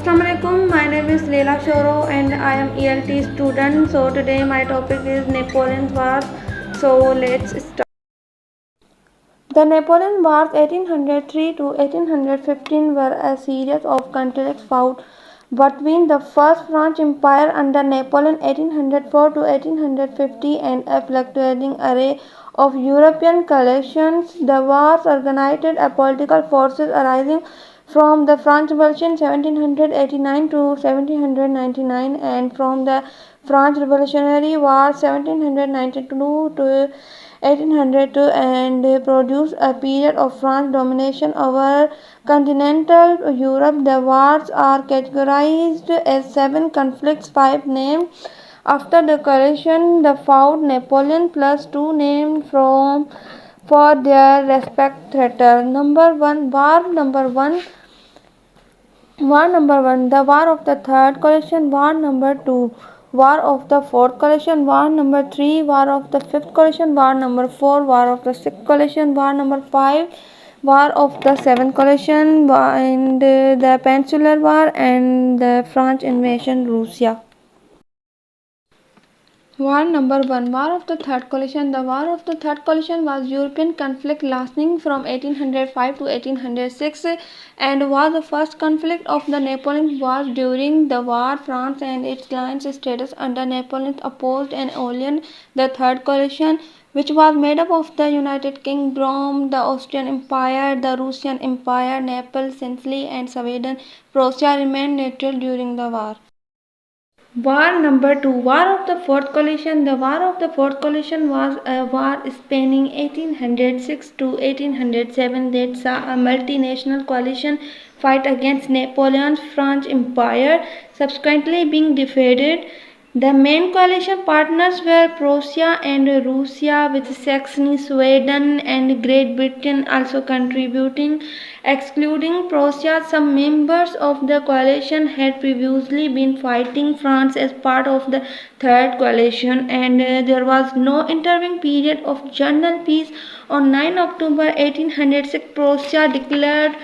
Assalamu alaikum. My name is Leila Shoro and I am ELT student. So today my topic is Napoleon's Wars. So let's start. The Napoleon Wars 1803 to 1815 were a series of conflicts fought between the First French Empire under Napoleon 1804 to 1850 and a fluctuating array of European coalitions. The wars organized a political forces arising from the French Revolution 1789 to 1799 and from the French Revolutionary War 1792 to 1802 and produced a period of French domination over continental Europe. The wars are categorized as 7 conflicts, 5 named after the coalition the fought Napoleon plus 2 named from for their respective theatre. Number 1 War number 1 The War of the Third Coalition. War number 2 War of the Fourth Coalition. War number 3 War of the Fifth Coalition. War number 4 War of the Sixth Coalition. War number 5 War of the Seventh Coalition and the Peninsular War and the French invasion Russia. War number 1 War of the Third Coalition. The War of the Third Coalition was European conflict lasting from 1805 to 1806 and was the first conflict of the Napoleonic Wars. During the war, France and its alliance states under Napoleon opposed an alliance, the Third Coalition, which was made up of the United Kingdom, the Austrian Empire, the Russian Empire, Naples, Sicily, and Sweden. Prussia remained neutral during the war. War number 2 War of the Fourth Coalition. The War of the Fourth Coalition was a war spanning 1806 to 1807 that saw a multinational coalition fight against Napoleon's French Empire, subsequently being defeated. The main coalition partners were Prussia and Russia, with Saxony, Sweden, and Great Britain also contributing. Excluding Prussia, some members of the coalition had previously been fighting France as part of the Third Coalition, and there was no intervening period of general peace. On 9 October 1806, Prussia declared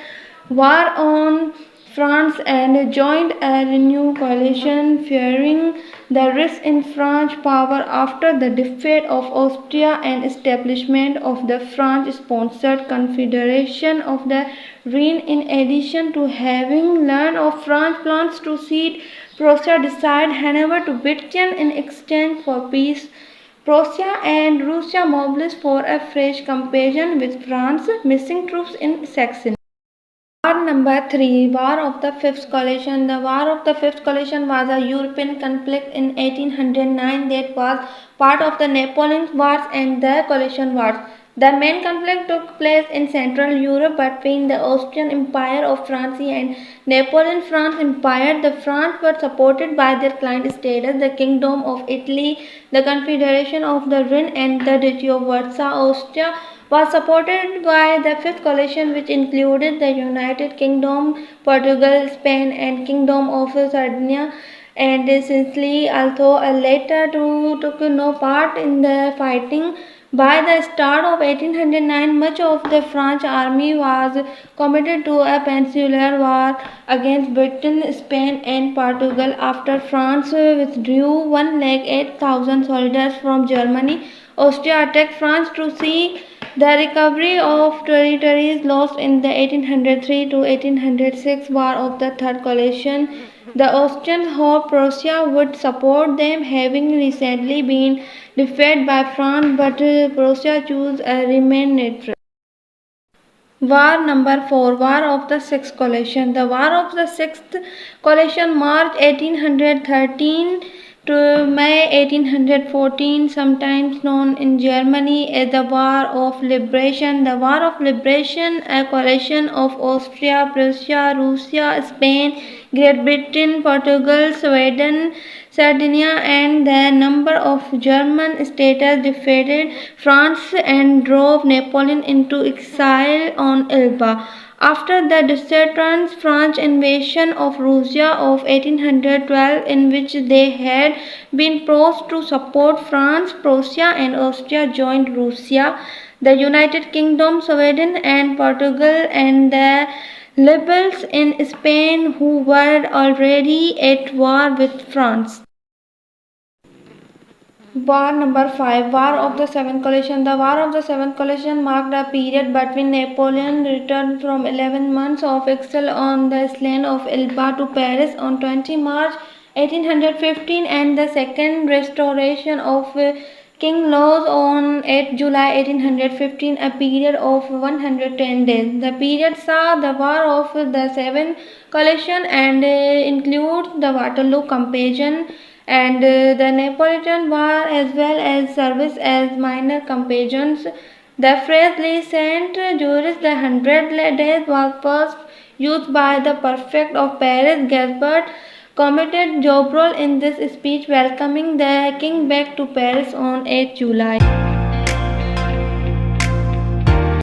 war on France and joined a renewed coalition, fearing the risk in French power after the defeat of Austria and establishment of the French-sponsored Confederation of the Rhine. In addition to having learned of France's plans to cede Prussia, decided Hanover to Britain in exchange for peace. Prussia and Russia mobilized for a fresh campaign with France, missing troops in Saxony. War number 3 War of the Fifth Coalition. The War of the Fifth Coalition was a European conflict in 1809 that was part of the Napoleonic Wars and the Coalition Wars. The main conflict took place in Central Europe between the Austrian Empire of France and Napoleon France Empire. The French were supported by their client states, the Kingdom of Italy, the Confederation of the Rhine, and the Duchy of Warsaw. Austria was supported by the Fifth Coalition, which included the United Kingdom, Portugal, Spain, and Kingdom of Sardinia and Sicily, although later took no part in the fighting. By the start of 1809, much of the French army was committed to a peninsular war against Britain, Spain, and Portugal after France withdrew 108,000 soldiers from Germany. Austria attacked France to see the recovery of territories lost in the 1803 to 1806 War of the Third Coalition. The Austrians hoped Prussia would support them, having recently been defeated by France, but Prussia chose to remain neutral. War number 4 War of the Sixth Coalition. The War of the Sixth Coalition, March 1813 to May 1814, sometimes known in Germany as the War of Liberation. The War of Liberation, a coalition of Austria, Prussia, Russia, Spain, Great Britain, Portugal, Sweden, Sardinia, and the number of German states defeated France and drove Napoleon into exile on Elba. After the disastrous French invasion of Russia of 1812, in which they had been forced to support France, Prussia and Austria joined Russia, the United Kingdom, Sweden and Portugal, and the Liberals in Spain who were already at war with France. War number 5. War of the Seven Coalition. The War of the Seven Coalition marked a period between Napoleon's return from 11 months of exile on the island of Elba to Paris on 20 March 1815 and the second restoration of King Louis on 8 July 1815, a period of 110 days. The period saw the War of the Seven Coalition and includes the Waterloo Campaign and the Napoleonic War as well as serves as minor campaigns. The phrase "Les Cent Jours," the 100 days, was first used by the prefect of Paris, Gaspard commented Joubral in this speech welcoming the king back to Paris on 8 July.